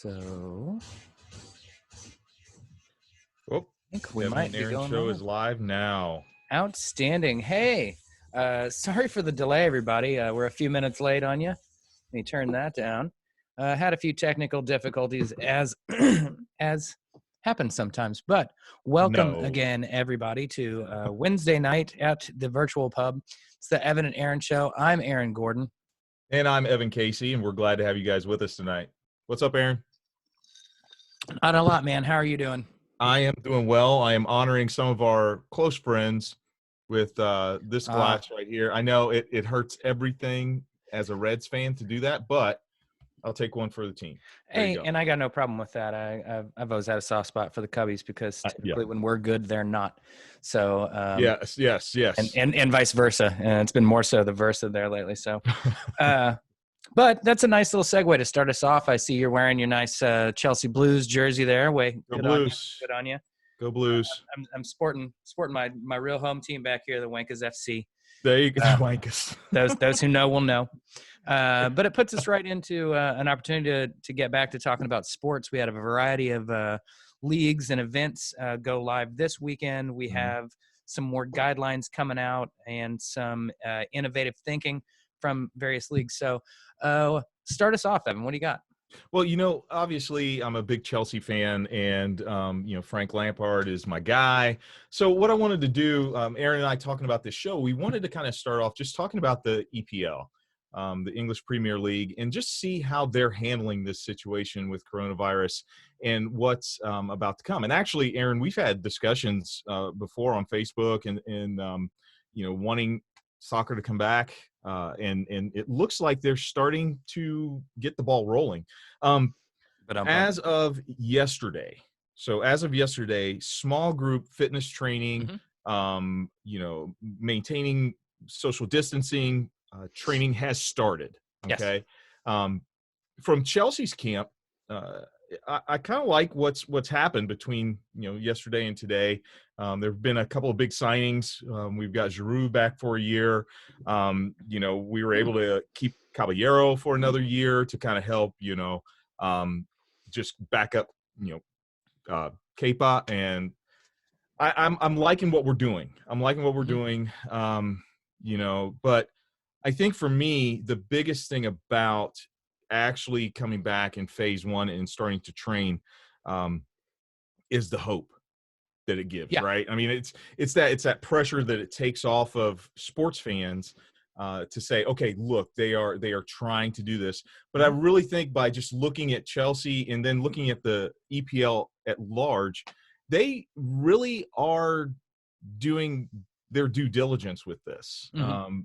So Oh, I think we Evan might and be Aaron going show live. is live now. Outstanding. Hey, sorry for the delay, everybody. We're a few minutes late on you. Let me turn that down. Had a few technical difficulties as as happens sometimes, but welcome No. again, everybody, to Wednesday night at the virtual pub. It's the Evan and Aaron show. I'm Aaron Gordon. And I'm Evan Casey, and we're glad to have you guys with us tonight. What's up, Aaron? Not a lot, man. How are you doing? I am doing well. I am honoring some of our close friends with this glass right here. I know it hurts everything as a Reds fan to do that, but I'll take one for the team. There you Hey, go. and I got no problem with that. I've always had a soft spot for the Cubbies because Yeah. typically when we're good, they're not. So Yes. and vice versa. And it's been more so the versa there lately. So, but that's a nice little segue to start us off. I see you're wearing your nice Chelsea Blues jersey there. Go Good on you. Blues. Good on you. Go Blues. I'm sporting my real home team back here, the Wankas FC. There you go, Wankus. Those who know will know. But it puts us right into an opportunity to get back to talking about sports. We had a variety of leagues and events go live this weekend. We have some more guidelines coming out and some innovative thinking from various leagues. So start us off, Evan. What do you got? Well, obviously I'm a big Chelsea fan, and Frank Lampard is my guy. So what I wanted to do, Aaron and I talking about this show, we wanted to kind of start off just talking about the EPL, the English Premier League, and just see how they're handling this situation with coronavirus and what's about to come. And actually, Aaron, we've had discussions before on Facebook and wanting soccer to come back. And it looks like they're starting to get the ball rolling. As of yesterday, small group fitness training, maintaining social distancing training has started. Okay. Yes. From Chelsea's camp, I kind of like what's happened between yesterday and today. There have been a couple of big signings. We've got Giroud back for a year. We were able to keep Caballero for another year to kind of help just back up Kepa, and I'm liking what we're doing. But I think for me, the biggest thing about actually coming back in phase one and starting to train is the hope that it gives, right? I mean, it's that pressure that it takes off of sports fans to say, okay, look, they are trying to do this. But I really think by just looking at Chelsea and then looking at the EPL at large, they really are doing their due diligence with this.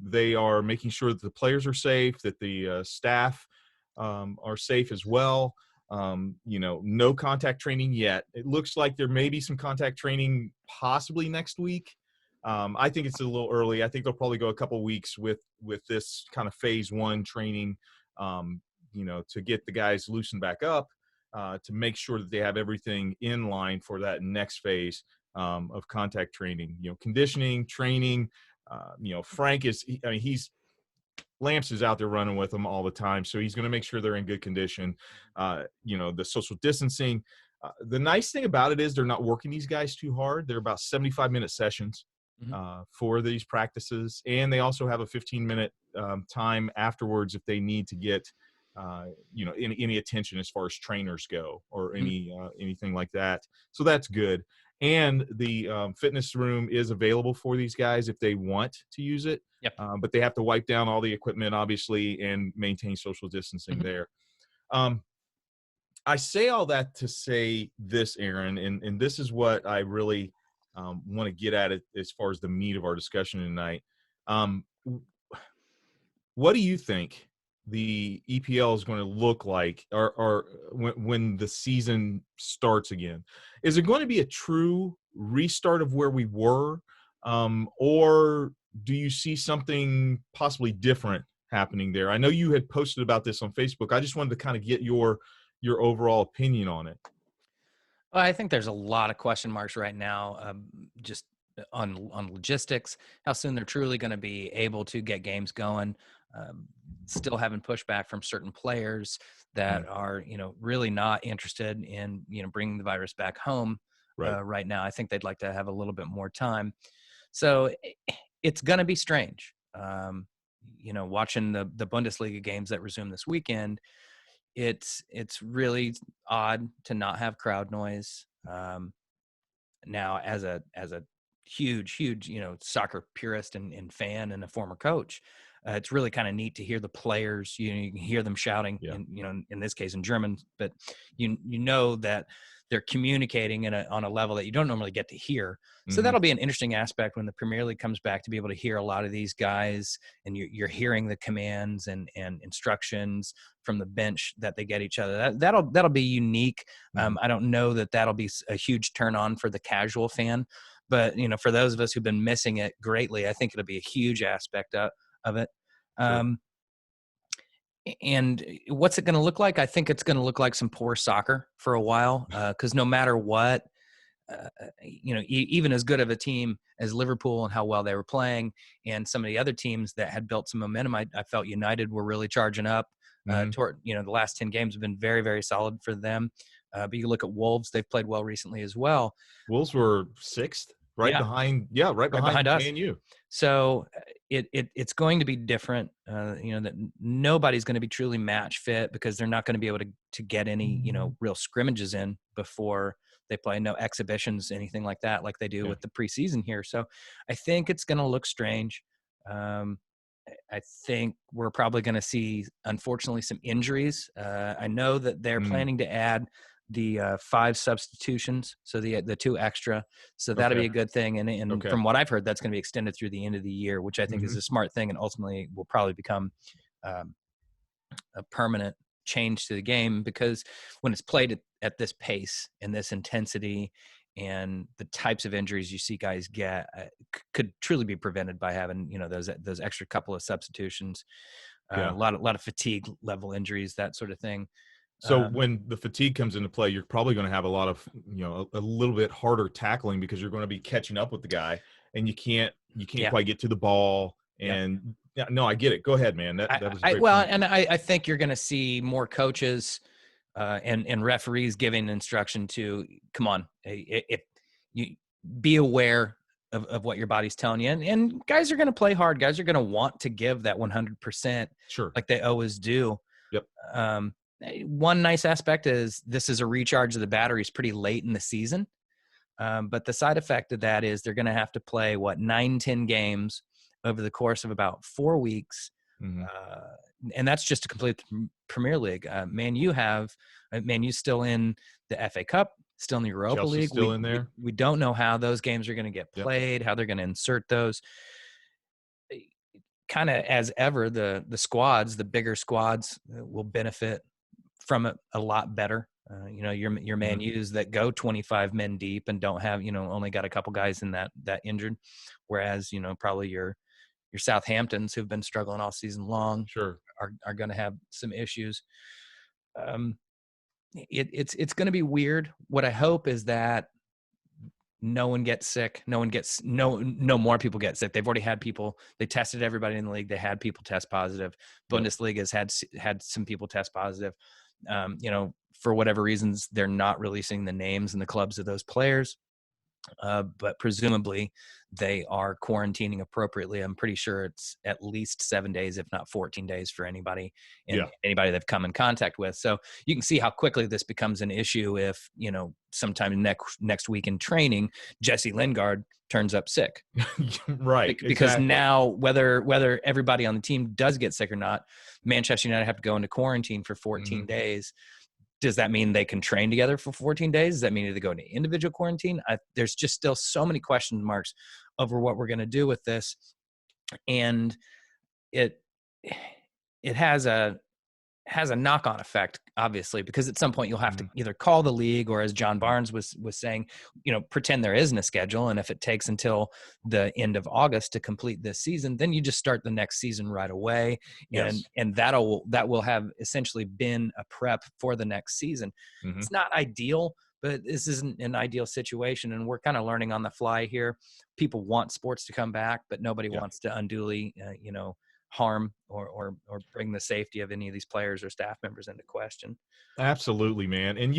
They are making sure that the players are safe, that the staff are safe as well. No contact training yet. It looks like there may be some contact training possibly next week. I think it's a little early. I think they'll probably go a couple weeks with this kind of phase one training, to get the guys loosened back up, to make sure that they have everything in line for that next phase of contact training, conditioning, training. Frank Lamps is out there running with them all the time, so he's going to make sure they're in good condition. The social distancing. The nice thing about it is they're not working these guys too hard. They're about 75-minute sessions for these practices, and they also have a 15-minute time afterwards if they need to get any attention as far as trainers go or anything like that. So that's good. And the fitness room is available for these guys if they want to use it. But they have to wipe down all the equipment, obviously, and maintain social distancing there. I say all that to say this, Aaron, and this is what I really want to get at it as far as the meat of our discussion tonight. What do you think the EPL is going to look like or when the season starts again? Is it going to be a true restart of where we were, or do you see something possibly different happening there? I know you had posted about this on Facebook. I just wanted to kind of get your overall opinion on it. Well, I think there's a lot of question marks right now, just on logistics, how soon they're truly going to be able to get games going. um, still having pushback from certain players that are, really not interested in, bringing the virus back home Right. right now. I think they'd like to have a little bit more time. So it's going to be strange. Watching the Bundesliga games that resume this weekend, it's really odd to not have crowd noise. Now, as a huge, soccer purist and fan and a former coach, it's really kind of neat to hear the players. You can hear them shouting, Yeah. in this case in German, but you know that they're communicating on a level that you don't normally get to hear. So Mhm. that'll be an interesting aspect when the Premier League comes back, to be able to hear a lot of these guys, and you're hearing the commands and instructions from the bench that they get each other. That'll be unique. Mhm. I don't know that that'll be a huge turn on for the casual fan, but for those of us who've been missing it greatly, I think it'll be a huge aspect of it. Sure. And what's it going to look like? I think it's going to look like some poor soccer for a while, because no matter what, even as good of a team as Liverpool and how well they were playing, and some of the other teams that had built some momentum, I felt United were really charging up. Mhm. Toward the last 10 games have been very, very solid for them. But you look at Wolves; they've played well recently as well. Wolves were 6th, right Yeah, behind right right behind behind us. Man U. So it's going to be different. That nobody's going to be truly match fit, because they're not going to be able to get any real scrimmages in before they play. No exhibitions, anything like that, like they do Yeah. with the preseason here. So I think it's going to look strange. Um, I think we're probably going to see, unfortunately, some injuries. I know that they're Mm. planning to add the 5 substitutions, so the 2 extra. So that'll be Okay. a good thing. And Okay. from what I've heard, that's going to be extended through the end of the year, which I think is Mhm. a smart thing, and ultimately will probably become um, a permanent change to the game, because when it's played at this pace and this intensity and the types of injuries you see guys get, could truly be prevented by having those extra couple of substitutions. A Yeah. lot of fatigue level injuries, that sort of thing. So Um, when the fatigue comes into play, you're probably going to have a lot of, a little bit harder tackling, because you're going to be catching up with the guy, and you can't yeah, quite get to the ball. yeah. And yeah, no, I get it. Go ahead, man. That was a great Well, point. and I think you're going to see more coaches and referees giving instruction to, come on, if you be aware of what your body's telling you, and guys are going to play hard. Guys are going to want to give that 100%, Sure. like they always do. Yep. One nice aspect is this is a recharge of the batteries pretty late in the season. But the side effect of that is they're going to have to play 9-10 games over the course of about 4 weeks, Mhm. uh, and that's just to complete the Premier League. Man U's still in the FA Cup, still in the Europa Chelsea's League. still We in we there. we don't know how those games are going to get Yep. played, how they're going to insert those. Kind of as ever, the squads, the bigger squads, will benefit from it a lot better. Your Man Mhm. U's that go 25 men deep and don't have, only got a couple guys in that injured, whereas probably your Southamptons, who've been struggling all season long, Sure. are going to have some issues. Um, it's going to be weird. What I hope is that no one gets sick. No more people get sick. They've already had people. They tested everybody in the league. They had people test positive. Yep. Bundesliga has had some people test positive. For whatever reasons, they're not releasing the names and the clubs of those players. But presumably they are quarantining appropriately. I'm pretty sure it's at least 7 days, if not 14 days, for anybody Yeah. they've come in contact with. So you can see how quickly this becomes an issue if, sometime next week in training, Jesse Lingard turns up sick. Right. Because Exactly. now, whether everybody on the team does get sick or not, Manchester United have to go into quarantine for 14 Mhm. days. Does that mean they can train together for 14 days? Does that mean they go into individual quarantine? There's just still so many question marks over what we're going to do with this. And it has a knock-on effect, obviously, because at some point you'll have to Mhm. either call the league, or, as John Mhm. Barnes was saying, pretend there isn't a schedule. And if it takes until the end of August to complete this season, then you just start the next season right away. And Yes. that will have essentially been a prep for the next season. Mhm. It's not ideal, but this isn't an ideal situation. And we're kind of learning on the fly here. People want sports to come back, but nobody Yeah. wants to unduly, harm or bring the safety of any of these players or staff members into question. Absolutely, man. And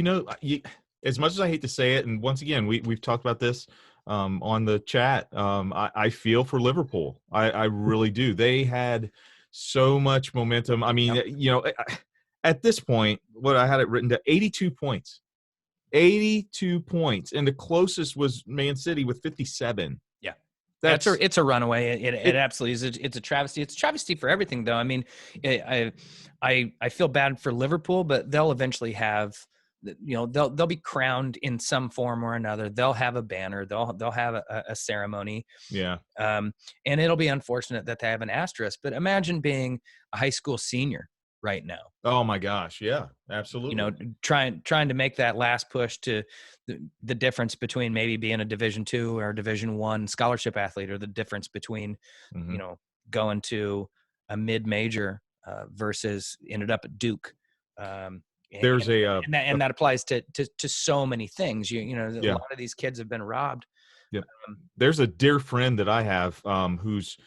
as much as I hate to say it, and once again, we've talked about this on the chat. I feel for Liverpool. I really do. They had so much momentum. I mean, Yep. at this point, what I had it written to 82 points. 82 points. And the closest was Man City with 57. Yeah. That's it's a runaway. It absolutely is. It's a travesty. It's a travesty for everything, though. I mean, I feel bad for Liverpool, but they'll eventually have, they'll be crowned in some form or another. They'll have a banner. They'll have a ceremony. yeah. And it'll be unfortunate that they have an asterisk. But imagine being a high school senior right now. Oh my gosh. Yeah, absolutely. Trying to make that last push to the difference between maybe being a Division II or Division I scholarship athlete, or the difference between, Mhm. Going to a mid-major versus ended up at Duke. There's And that applies to so many things. A Yeah. lot of these kids have been robbed. Yep. There's a dear friend that I have whose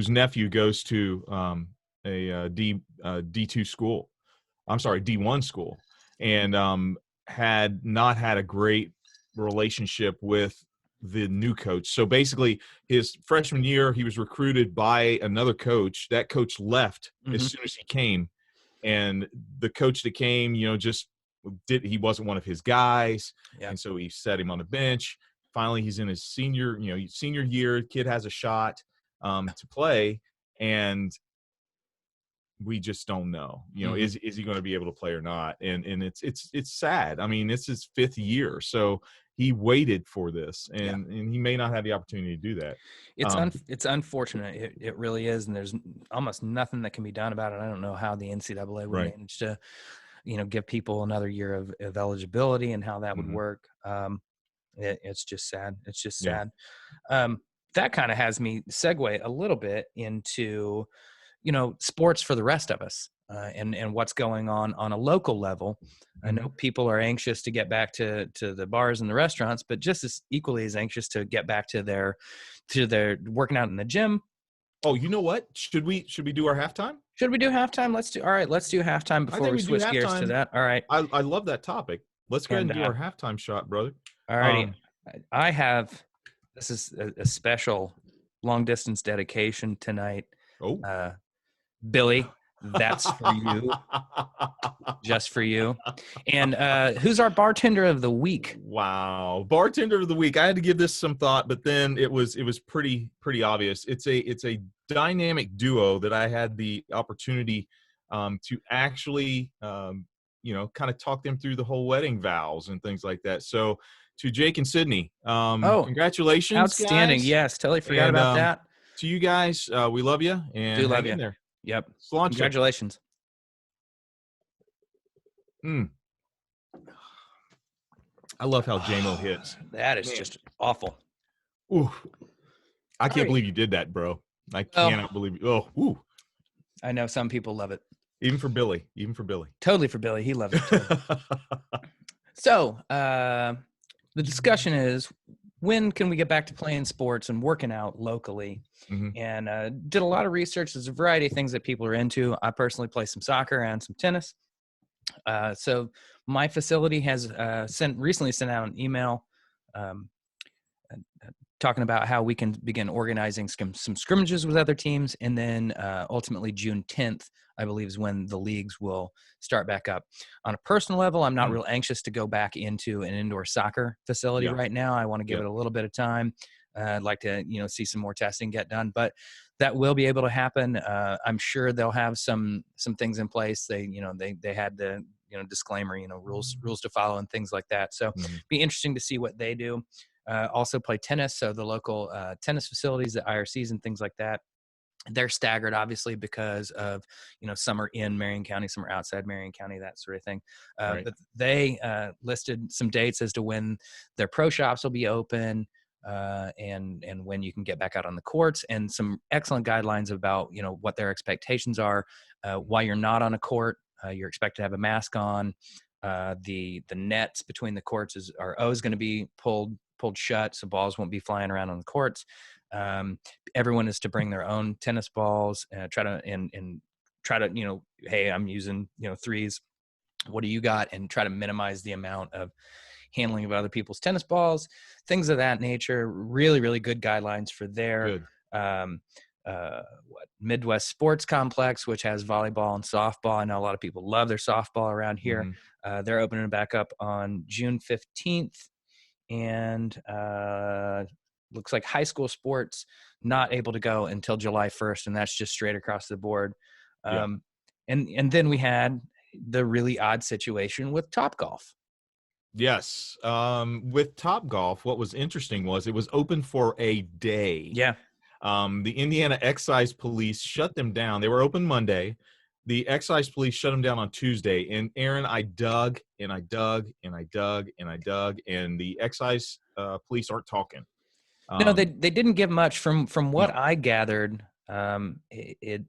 nephew goes to a D2 school. I'm sorry, D1 school, and had not had a great relationship with the new coach. So basically, his freshman year, he was recruited by another coach. That coach left Mhm. as soon as he came, and the coach that came, he wasn't one of his guys, Yeah. and so he set him on the bench. Finally, he's in his senior year. Kid has a shot to play, and we just don't know. Is he going to be able to play or not? And it's sad. I mean, it's his 5th year, so he waited for this, and he may not have the opportunity to do that. It's unfortunate. It really is, and there's almost nothing that can be done about it. I don't know how the NCAA would Right. manage to, give people another year of eligibility and how that would Mhm. work. It's just sad. It's just Yeah. sad. That kind of has me segue a little bit into, sports for the rest of us, and what's going on a local level. I know people are anxious to get back to the bars and the restaurants, but just as equally as anxious to get back to their working out in the gym. Oh, you know what? Should we do our halftime? Should we do halftime? Let's do halftime I before think we we do switch gears to halftime. that. All right. I love that topic. Let's go ahead And and do our halftime shot, brother. all righty. I have, this is a special long distance dedication tonight. Oh. Billy, that's for you. Just for you. And who's our bartender of the week? Wow. Bartender of the week. I had to give this some thought, but then it was pretty obvious. It's a dynamic duo that I had the opportunity to actually kind of talk them through the whole wedding vows and things like that. So to Jake and Sydney, congratulations. Outstanding. Guys. Yes, totally forgot about that. To you guys, we love you and Do love hang you. in there. Yep. Cilantro. Congratulations. I love how JMO hits. That is just awful. Ooh. I can't believe you did that, bro. I cannot believe you. Oh, ooh. I know some people love it. Even for Billy. Totally for Billy. He loves it too. So the discussion is, when can we get back to playing sports and working out locally? And did a lot of research. There's a variety of things that people are into. I personally play some soccer and some tennis. So my facility has recently sent out an email talking about how we can begin organizing some scrimmages with other teams. And then ultimately June 10th, I believe, is when the leagues will start back up. On a personal level, I'm not real anxious to go back into an indoor soccer facility right now. I want to give it a little bit of time. I'd like to, see some more testing get done, but that will be able to happen. I'm sure they'll have some things in place. They had the, disclaimer, rules to follow and things like that. So be interesting to see what they do. Also play tennis. So the local tennis facilities, the IRCs and things like that, they're staggered, obviously, because of, some are in Marion County, some are outside Marion County, that sort of thing. But they listed some dates as to when their pro shops will be open, and when you can get back out on the courts, and some excellent guidelines about, what their expectations are. While you're not on a court, you're expected to have a mask on. The nets between the courts are always going to be pulled pulled shut, so balls won't be flying around on the courts. Everyone is to bring their own tennis balls. Try to, hey, I'm using, threes. What do you got? And try to minimize the amount of handling of other people's tennis balls, things of that nature. Really, really good guidelines for there. Good. Midwest Sports Complex, which has volleyball and softball. I know a lot of people love their softball around here. They're opening back up on June 15th. And looks like high school sports not able to go until July 1st, and that's just straight across the board. And then we had the really odd situation with Topgolf. Yes. With Topgolf, what was interesting was it was open for a day. Yeah. The Indiana Excise Police shut them down. They were open Monday. The Excise Police shut them down on Tuesday. And Aaron, I dug and I dug and I dug and I dug, and the Excise Police aren't talking. No, they didn't give much from what No. I gathered.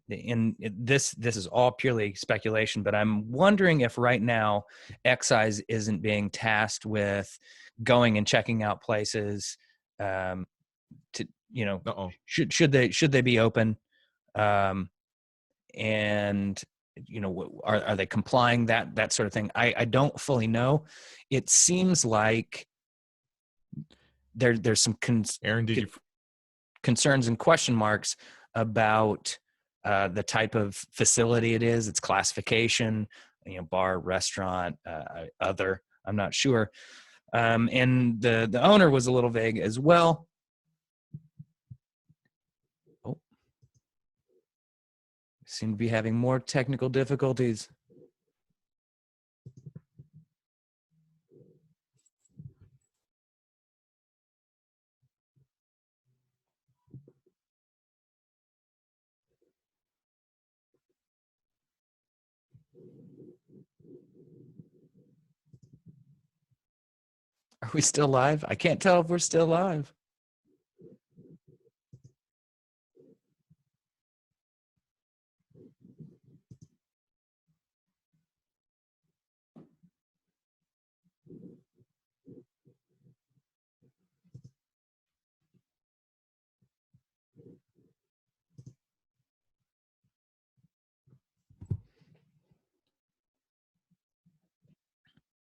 This is all purely speculation, but I'm wondering if right now Excise isn't being tasked with going and checking out places to, should they be open, and are they complying, that sort of thing. I don't fully know. It seems like there's some Aaron, concerns and question marks about the type of facility it is, its classification, bar, restaurant, other, I'm not sure. And the owner was a little vague as well. Oh, seem to be having more technical difficulties. Are we still live? I can't tell if we're still live.